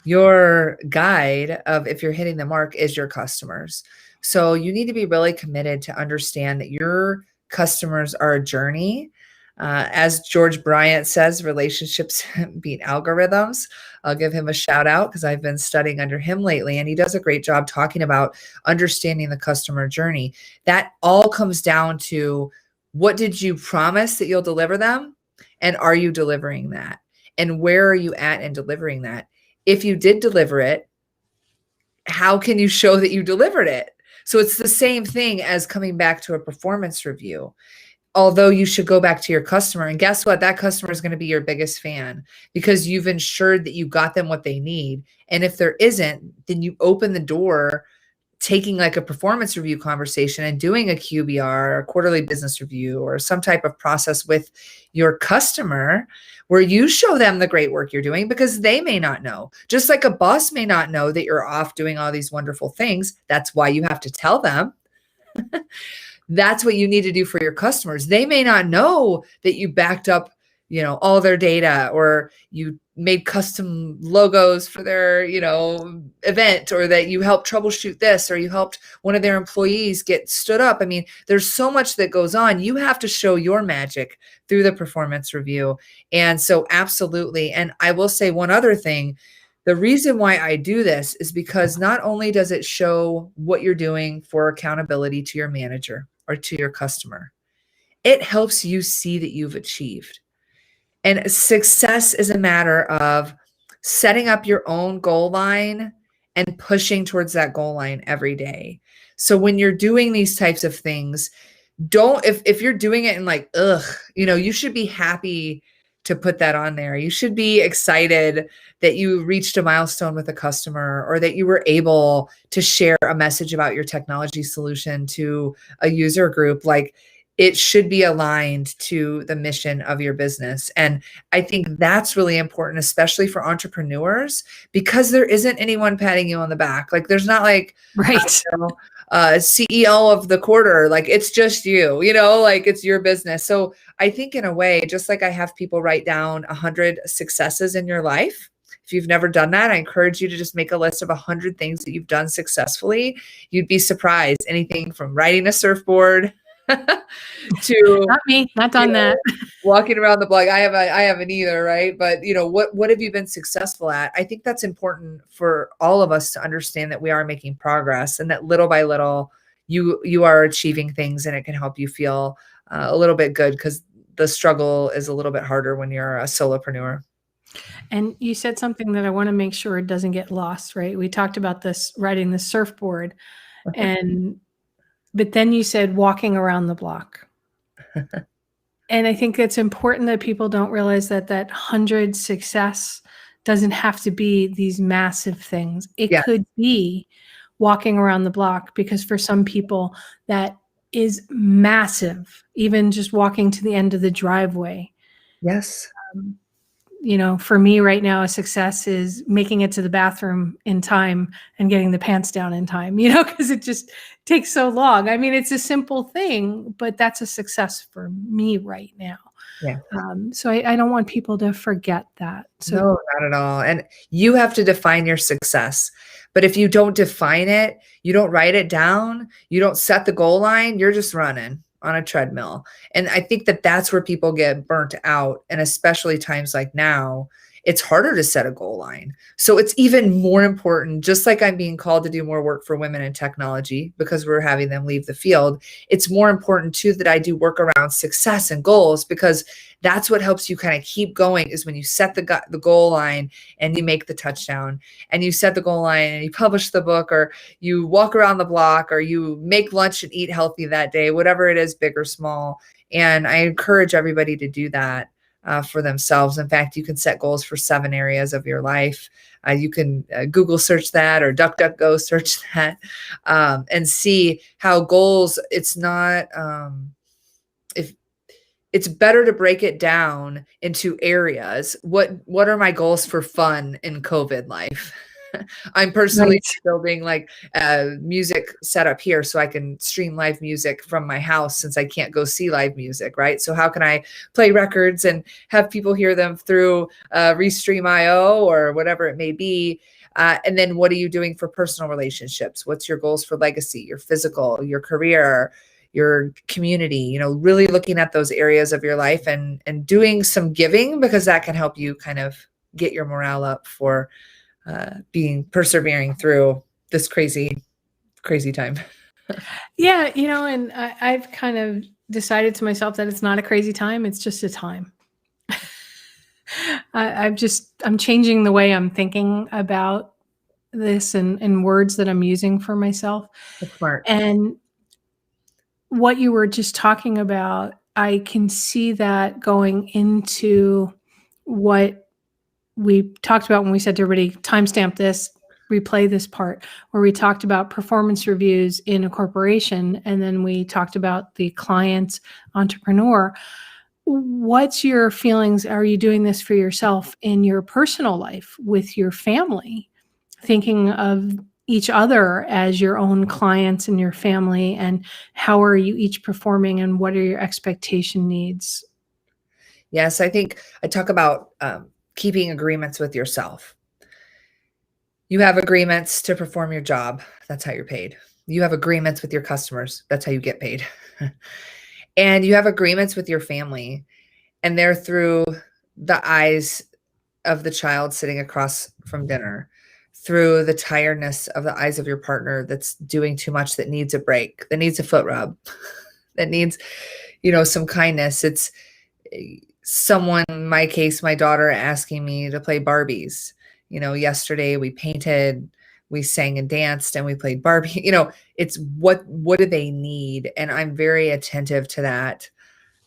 your guide of if you're hitting the mark is your customers. So you need to be really committed to understand that your customers are a journey. As George Bryant says, relationships beat algorithms. I'll give him a shout out because I've been studying under him lately, and he does a great job talking about understanding the customer journey. That all comes down to, what did you promise that you'll deliver them? And are you delivering that? And where are you at in delivering that? If you did deliver it, how can you show that you delivered it? So it's the same thing as coming back to a performance review. Although you should go back to your customer, and guess what? That customer is going to be your biggest fan because you've ensured that you got them what they need. And if there isn't, then you open the door, taking like a performance review conversation and doing a QBR, a quarterly business review, or some type of process with your customer where you show them the great work you're doing, because they may not know. Just like a boss may not know that you're off doing all these wonderful things. That's why you have to tell them. That's what you need to do for your customers. They may not know that you backed up, all their data, or you made custom logos for their, event, or that you helped troubleshoot this, or you helped one of their employees get stood up. I mean, there's so much that goes on. You have to show your magic through the performance review. And so absolutely. And I will say one other thing. The reason why I do this is because not only does it show what you're doing for accountability to your manager or to your customer, it helps you see that you've achieved. And success is a matter of setting up your own goal line and pushing towards that goal line every day. So when you're doing these types of things, if you're doing it and like, you should be happy to put that on there. You should be excited that you reached a milestone with a customer, or that you were able to share a message about your technology solution to a user group. Like, it should be aligned to the mission of your business. And I think that's really important, especially for entrepreneurs, because there isn't anyone patting you on the back. Like, there's not like, Right. CEO of the quarter. Like, it's just you, like it's your business. So I think in a way, just like I have people write down 100 successes in your life. If you've never done that, I encourage you to just make a list of 100 things that you've done successfully. You'd be surprised. Anything from riding a surfboard to Not me, not done that. walking around the block. I haven't either, right? But what have you been successful at? I think that's important for all of us to understand, that we are making progress, and that little by little you are achieving things, and it can help you feel a little bit good, because the struggle is a little bit harder when you're a solopreneur. And you said something that I want to make sure it doesn't get lost, right? We talked about this, riding the surfboard, but then you said walking around the block. And I think it's important that people don't realize that 100 success doesn't have to be these massive things. It could be walking around the block, because for some people that is massive, even just walking to the end of the driveway. Yes. For me right now, a success is making it to the bathroom in time and getting the pants down in time, because it just takes so long. I mean, it's a simple thing, but that's a success for me right now. Yeah. So I don't want people to forget that. So no, not at all. And you have to define your success. But if you don't define it, you don't write it down, you don't set the goal line, you're just running on a treadmill. And I think that that's where people get burnt out. And especially times like now, it's harder to set a goal line. So it's even more important, just like I'm being called to do more work for women in technology because we're having them leave the field. It's more important too that I do work around success and goals, because that's what helps you kind of keep going, is when you set the goal line and you make the touchdown, and you set the goal line and you publish the book, or you walk around the block, or you make lunch and eat healthy that day, whatever it is, big or small. And I encourage everybody to do that for themselves. In fact, you can set goals for 7 areas of your life. You can Google search that, or DuckDuckGo search that, and see how goals, it's not, if it's better to break it down into areas. What are my goals for fun in COVID life? I'm personally building like music setup here so I can stream live music from my house, since I can't go see live music, right? So how can I play records and have people hear them through Restream.io or whatever it may be? And then what are you doing for personal relationships? What's your goals for legacy, your physical, your career, your community, you know, really looking at those areas of your life and doing some giving, because that can help you kind of get your morale up for persevering through this crazy time. Yeah, you know, and I've kind of decided to myself that it's not a crazy time, it's just a time. I'm changing the way I'm thinking about this and words that I'm using for myself. That's smart. And what you were just talking about, I can see that going into what we talked about when we said to everybody, timestamp this, replay this part, where we talked about performance reviews in a corporation. And then we talked about the client entrepreneur. What's your feelings? Are you doing this for yourself in your personal life with your family, thinking of each other as your own clients and your family, and how are you each performing and what are your expectation needs? Yes, I think I talk about keeping agreements with yourself. You have agreements to perform your job. That's how you're paid. You have agreements with your customers. That's how you get paid. And you have agreements with your family, and they're through the eyes of the child sitting across from dinner, through the tiredness of the eyes of your partner that's doing too much, that needs a break, that needs a foot rub, that needs, you know, some kindness. It's someone, in my case, my daughter, asking me to play Barbies. You know, yesterday we painted, we sang and danced, and we played Barbie. You know, it's what do they need? And I'm very attentive to that.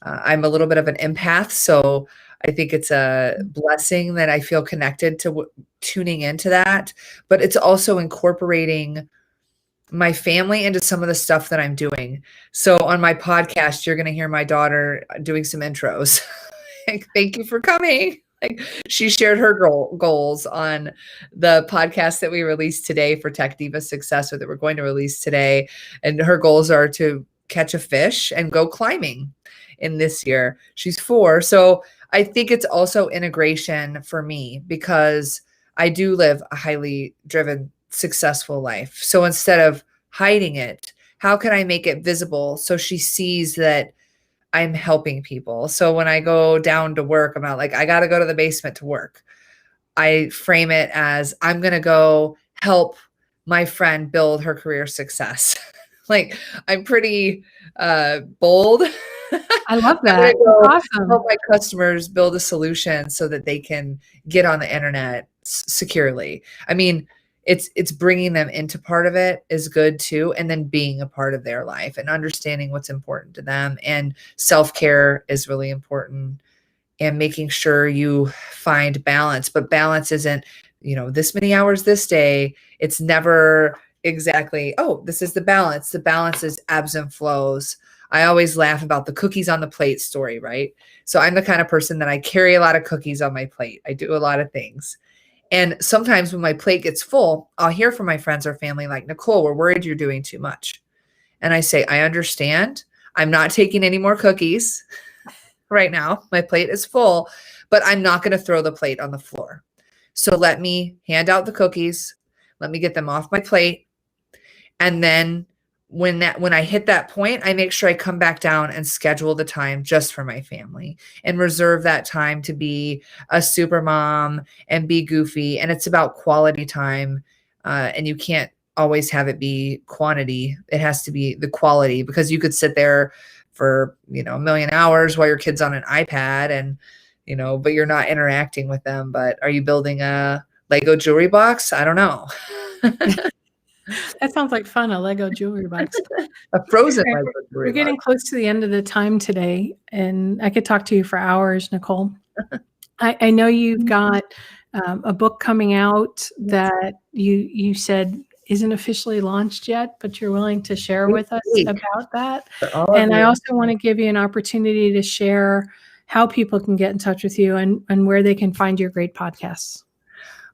I'm a little bit of an empath, so I think it's a blessing that I feel connected to tuning into that, but it's also incorporating my family into some of the stuff that I'm doing. So on my podcast, you're going to hear my daughter doing some intros. Like, thank you for coming. Like, she shared her goals on the podcast that we released today for Tech Diva Success, or that we're going to release today. And her goals are to catch a fish and go climbing in this year. She's 4. So I think it's also integration for me, because I do live a highly driven, successful life. So instead of hiding it, how can I make it visible so she sees that I'm helping people? So when I go down to work, I'm not like, I got to go to the basement to work. I frame it as, I'm going to go help my friend build her career success. Like, I'm pretty bold. I love I'm gonna that. go Awesome. help my customers build a solution so that they can get on the internet securely. I mean, it's bringing them into part of it is good too, and then being a part of their life and understanding what's important to them. And self-care is really important, and making sure you find balance. But balance isn't, you know, this many hours this day. It's never exactly, oh, this is the balance. The balance is ebbs and flows. I always laugh about the cookies on the plate story, right? So I'm the kind of person that I carry a lot of cookies on my plate. I do a lot of things. And sometimes when my plate gets full, I'll hear from my friends or family like, Nicole, we're worried you're doing too much. And I say, I understand. I'm not taking any more cookies right now. My plate is full, but I'm not going to throw the plate on the floor. So let me hand out the cookies. Let me get them off my plate. And then when I hit that point, I make sure I come back down and schedule the time just for my family and reserve that time to be a super mom and be goofy. And it's about quality time. And you can't always have it be quantity. It has to be the quality, because you could sit there for, you know, a million hours while your kid's on an iPad and, you know, but you're not interacting with them. But are you building a Lego jewelry box? I don't know. That sounds like fun, a Lego jewelry box. A frozen All right, Lego we're jewelry getting box. close to the end of the time today, and I could talk to you for hours, Nicole. I know you've got a book coming out that you said isn't officially launched yet, but you're willing to share with us about that. For all of And I you. also want to give you an opportunity to share how people can get in touch with you and where they can find your great podcasts.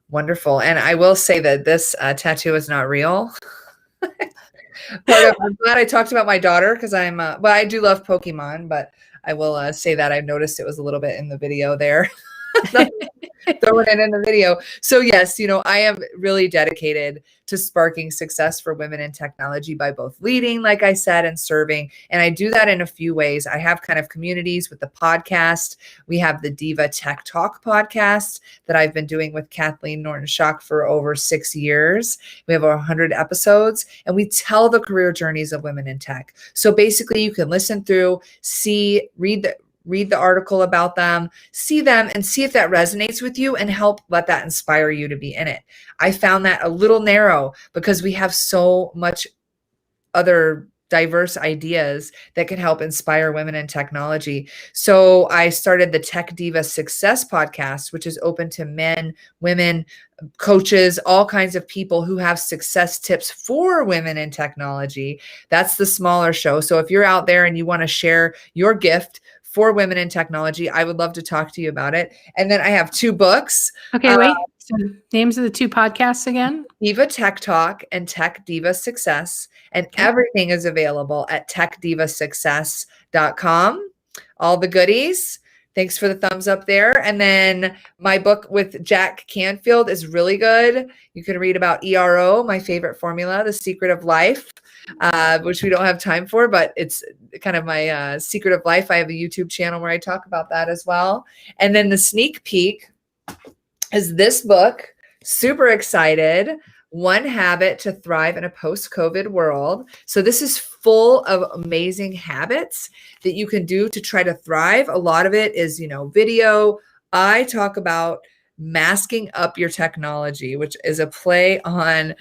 Wonderful. And I will say that this tattoo is not real. I'm glad I talked about my daughter, because well, I do love Pokemon, but I will say that I noticed it was a little bit in the video there. throwing it in the video. So yes, I am really dedicated to sparking success for women in technology by both leading, like I said, and serving. And I do that in a few ways. I have kind of communities with the podcast. We have the Diva Tech Talk podcast that I've been doing with Kathleen Norton-Schock for over 6 years. We have over 100 episodes, and we tell the career journeys of women in tech. So basically you can listen through, read the article about them, see them, and see if that resonates with you and help let that inspire you to be in it. I found that a little narrow because we have so much other diverse ideas that can help inspire women in technology. So I started the Tech Diva Success podcast, which is open to men, women, coaches, all kinds of people who have success tips for women in technology. That's the smaller show. So if you're out there and you want to share your gift for women in technology, I would love to talk to you about it. And then I have 2 books. Okay, wait. So names of the 2 podcasts again? Diva Tech Talk and Tech Diva Success. And everything is available at techdivasuccess.com. All the goodies. Thanks for the thumbs up there. And then my book with Jack Canfield is really good. You can read about ERO, my favorite formula, The Secret of Life, which we don't have time for, but it's kind of my secret of life. I have a YouTube channel where I talk about that as well. And then the sneak peek is this book. Super excited. 1 Habit to Thrive in a Post-COVID World. So this is full of amazing habits that you can do to try to thrive. A lot of it is, video. I talk about masking up your technology, which is a play on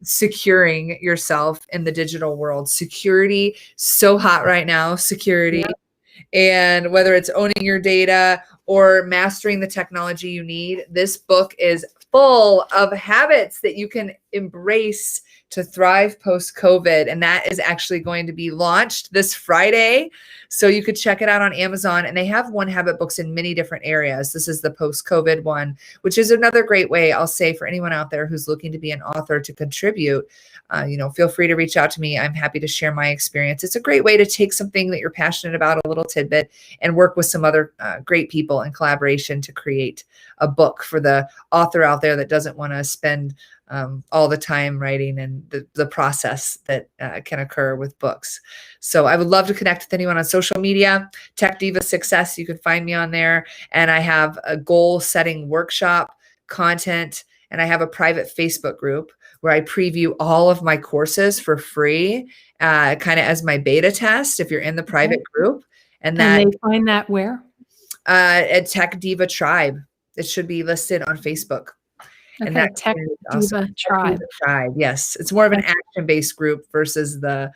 securing yourself in the digital world. Security, so hot right now, security. Yeah. And whether it's owning your data or mastering the technology you need, this book is full of habits that you can embrace to thrive post-COVID. And that is actually going to be launched this Friday. So you could check it out on Amazon. And they have 1 Habit books in many different areas. This is the post-COVID one, which is another great way, I'll say, for anyone out there who's looking to be an author to contribute. Feel free to reach out to me. I'm happy to share my experience. It's a great way to take something that you're passionate about, a little tidbit, and work with some other great people in collaboration to create a book for the author out there that doesn't want to spend all the time writing and the process that can occur with books. So I would love to connect with anyone on social media. Tech Diva Success, you can find me on there. And I have a goal setting workshop content, and I have a private Facebook group where I preview all of my courses for free, kind of as my beta test if you're in the private group. And they find that where? At Tech Diva Tribe. It should be listed on Facebook. Okay, and that Tech Diva Tribe. Yes, it's more of an action-based group versus the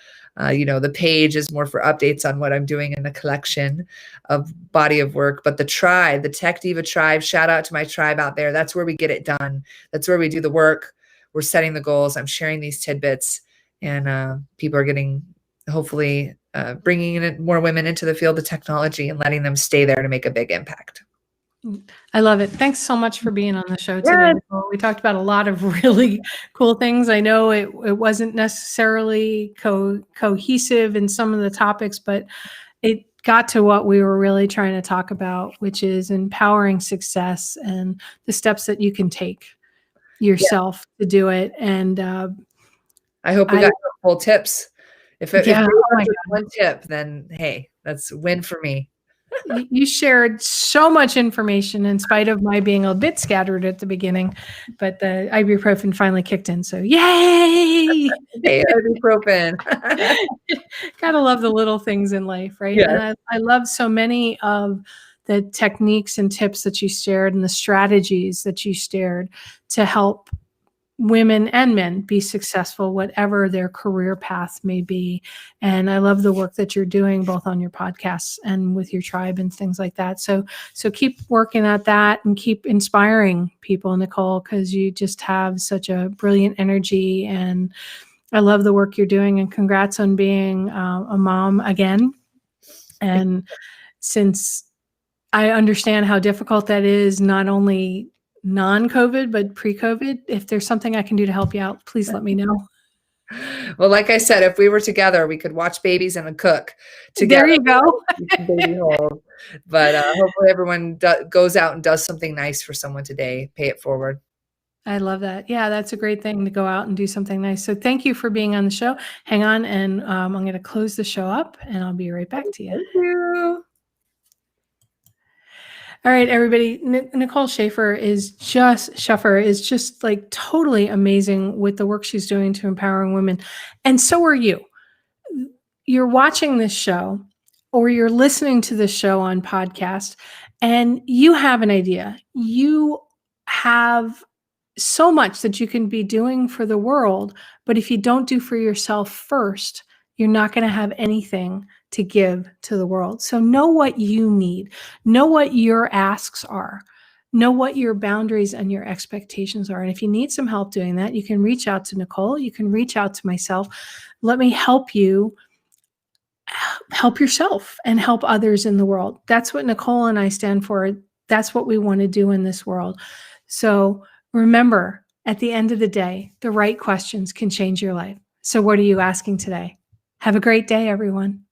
page is more for updates on what I'm doing in the collection of body of work. But the tribe, the Tech Diva Tribe, shout out to my tribe out there. That's where we get it done. That's where we do the work. We're setting the goals. I'm sharing these tidbits, and people are getting, hopefully, bringing in more women into the field of technology and letting them stay there to make a big impact. I love it. Thanks so much for being on the show today. Yeah. We talked about a lot of really cool things. I know it wasn't necessarily cohesive in some of the topics, but it got to what we were really trying to talk about, which is empowering success and the steps that you can take yourself to do it. And I hope we got full tips. If one tip, then hey, that's a win for me. You shared so much information in spite of my being a bit scattered at the beginning, but the ibuprofen finally kicked in. So yay! Hey, ibuprofen. Gotta love the little things in life, right? Yeah. And I love so many of the techniques and tips that you shared and the strategies that you shared to help women and men be successful, whatever their career path may be. And I love the work that you're doing both on your podcasts and with your tribe and things like that. So keep working at that and keep inspiring people, Nicole, because you just have such a brilliant energy. And I love the work you're doing, and congrats on being a mom again. And since I understand how difficult that is, not only non-COVID, but pre-COVID, if there's something I can do to help you out, please let me know. Well, like I said, if we were together, we could watch babies and cook There together. you go. Baby hole. But hopefully everyone goes out and does something nice for someone today. Pay it forward. I love that. Yeah, that's a great thing to go out and do something nice. So thank you for being on the show. Hang on, and I'm going to close the show up, and I'll be right back to you. Thank you. All right, everybody. Nicole Schleffler is just like totally amazing with the work she's doing to empowering women. And so are you. You're watching this show or you're listening to this show on podcast and you have an idea. You have so much that you can be doing for the world, but if you don't do for yourself first, you're not going to have anything to give to the world. So know what you need. Know what your asks are. Know what your boundaries and your expectations are. And if you need some help doing that, you can reach out to Nicole. You can reach out to myself. Let me help you help yourself and help others in the world. That's what Nicole and I stand for. That's what we want to do in this world. So remember, at the end of the day, the right questions can change your life. So what are you asking today? Have a great day, everyone.